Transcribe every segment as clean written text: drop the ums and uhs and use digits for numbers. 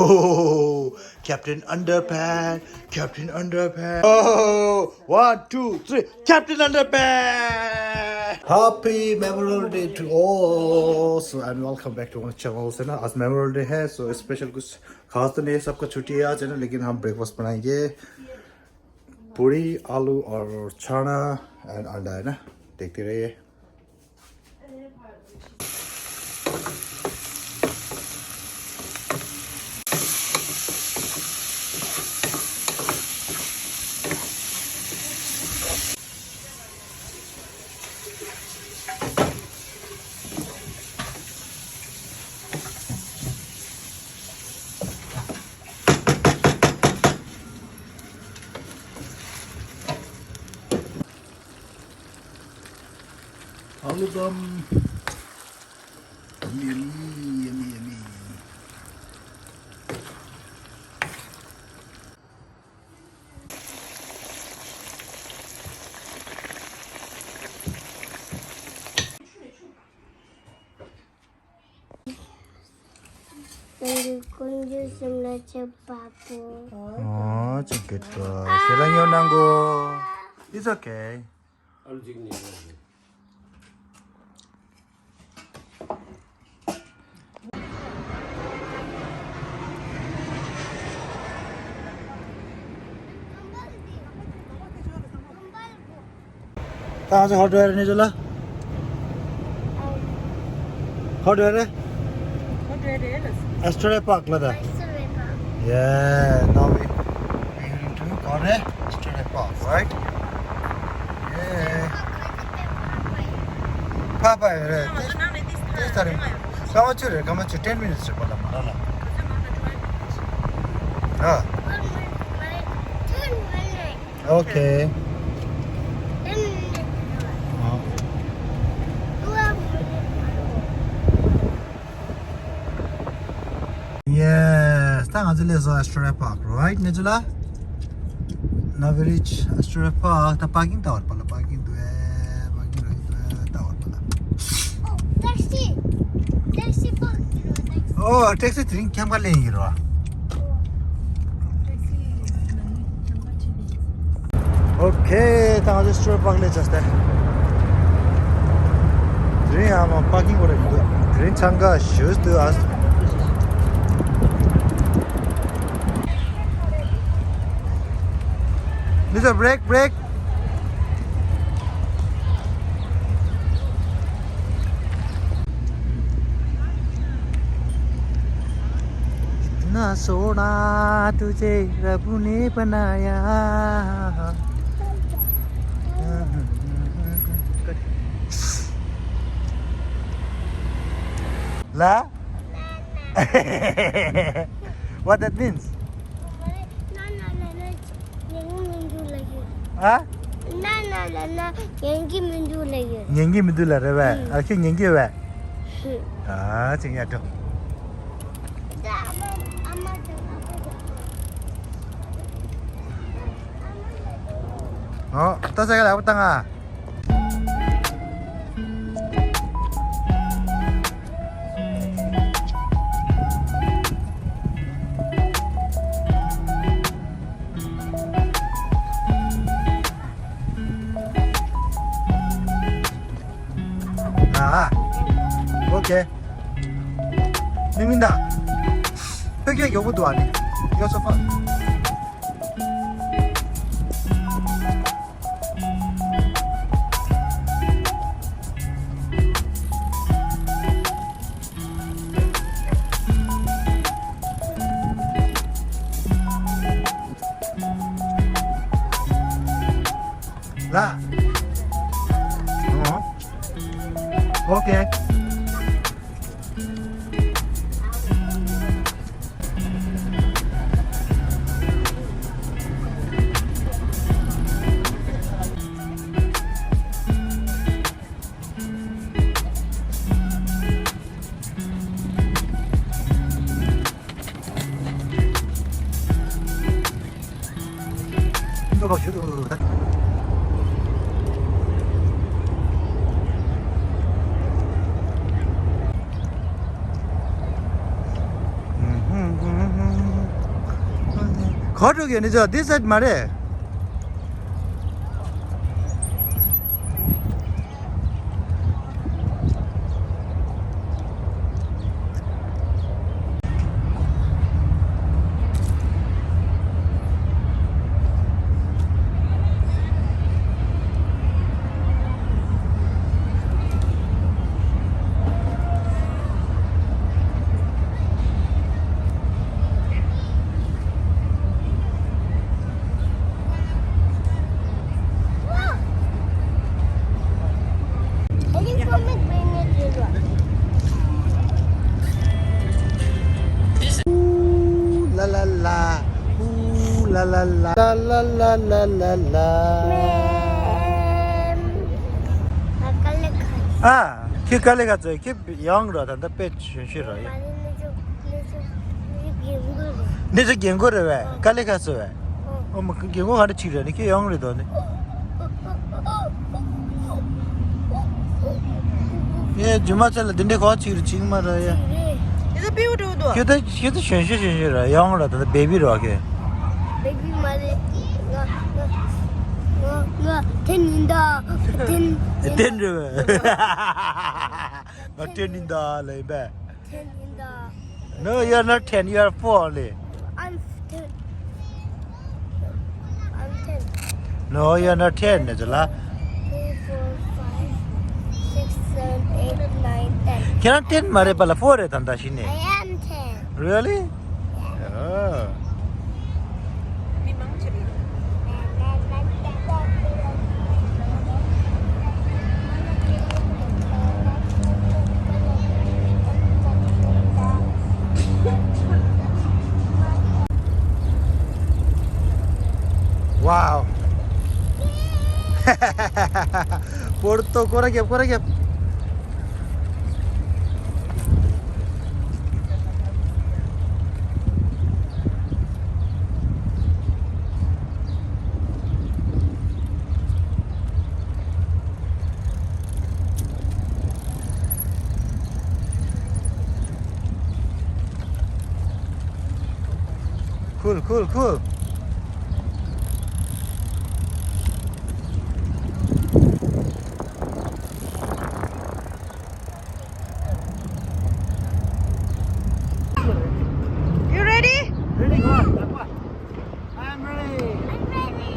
Oh, Captain Underpants, Captain Underpants. Oh, 1, 2, 3, Captain Underpants. Happy Memorial Day to all. So and welcome back to our channel. है ना आज Memorial Day है so special कुछ खास तो नहीं है सबका छुट्टी है आज है ना लेकिन हम ब्रेकफास्ट बनाएंगे पूरी आलू और चना एंड अंडा है ना देखते रहिए आलू दम yummy. Kunju semula cepapu. Oh, good boy. Silang yun nanggo. It's okay. कहाँ से हॉट वेयर नहीं चला हॉट वेयर है एस्ट्रोडे पार्क लगा yeah now we heading to Kore Estrada Park right yeah papa this time come on 10 minutes se bola mala ah okay Yes, tanga zile zo Estrada Park, right, Nijula? Now we reach Estrada Park. The parking tower pala, parking tower pala. Oh, taxi park. Oh, taxi train kya mali yengi ro? Okay, tanga zo Estrada Park le chaste. Train ama parking kore indo. Train changa shoes to us. Mr. Break. ना सोना तुझे रब ने बनाया La? What that means? Huh? Nyengi midula rewa. Aki nyengi wa. Ah, cingya to. Oh, to saya lah utang ah. Okay. 민민다. 여기 여보도 아니. 여섯 번. 라. 오케이. 슈도가 슈도다. 거쪽이 아니죠? This side 말해. Any comment bring it to 라라라. 라라라. 라라라라라라. Makalakay. 아, 키 깔래 갔죠. 키 영으로 단다 빼 쉬쉬러. 내 저 경고를 왜? 깔래 갔어 왜? 어머 그 경고 가르치려니 키 영으로 도네. 예, 주마철 딘데 거치를 지금 말아야. 이제 비우려도. 걔도 쉬쉬쉬러 영으로 단다 베이비로 하게. Baby mali. Nga teninda. 텐르. 나 텐인다 레베. Teninda. No, you're not 10, you are 4 only. I'm 10. I'm 10. No, you're not 10, Najala. 3, 4, 5, 6, 7, 8, 9, 10. Can 10 mare pala 4 tanda I shine. am 10. Really? Oh. Wow. Porto koragep. Cool. You ready? Ready, go on. I'm ready. I'm ready.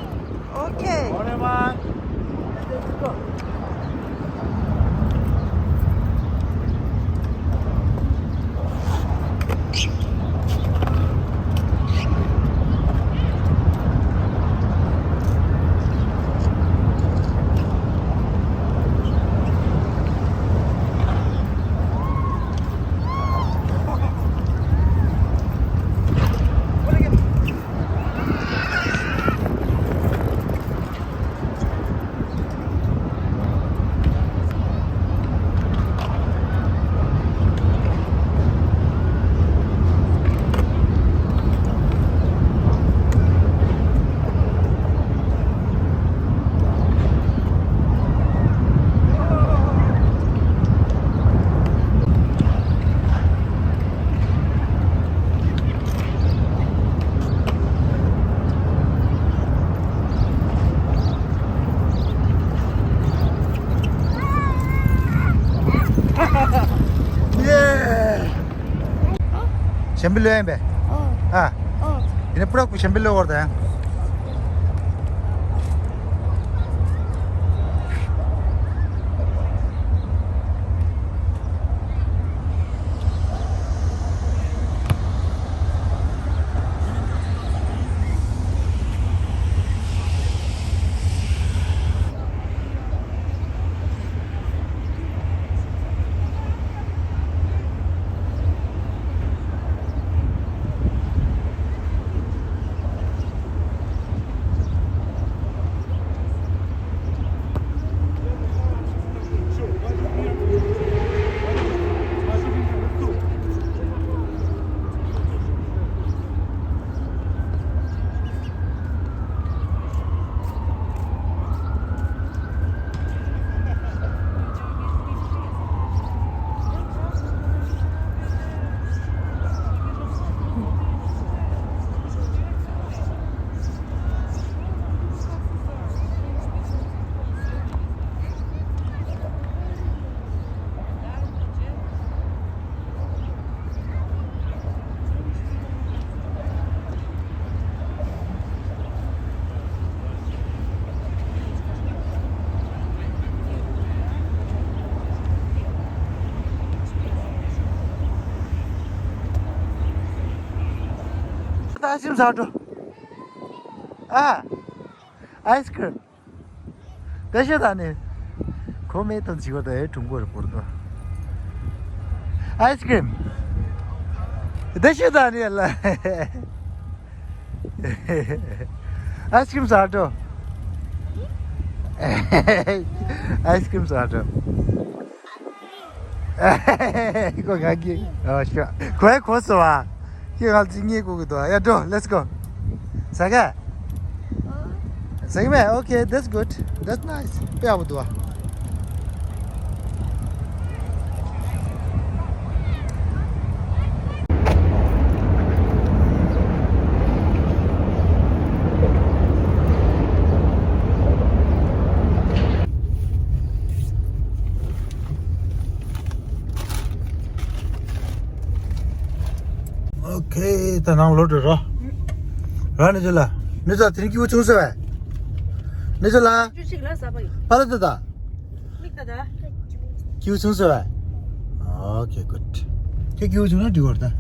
Okay. Everyone, let's go. 젬빌로 해 배. 아, 이제 뿌락고 젬빌로 거다. 아이스크림 사줘. 아, 아이스크림. 대셔다니. 고메던 지고도 중국어를 모르고. 아이스크림. 대셔다니 알라. 아이스크림 사줘. 아이스크림 사줘. 이거 가기. 싫어. 그래 고소와. 이거 진짜 고기도. 야, 도, let's go. 사가. 사기면, okay, that's good. That's nice. 빼야부 도와. Okay, tanang load ro. Rani jala. Nisa thank you chung se. Nisa la. 주식 라사 봐요. 팔았다. 믿다다. 기우 chung se. Okay, good. 그 기우 chung 나 디거다.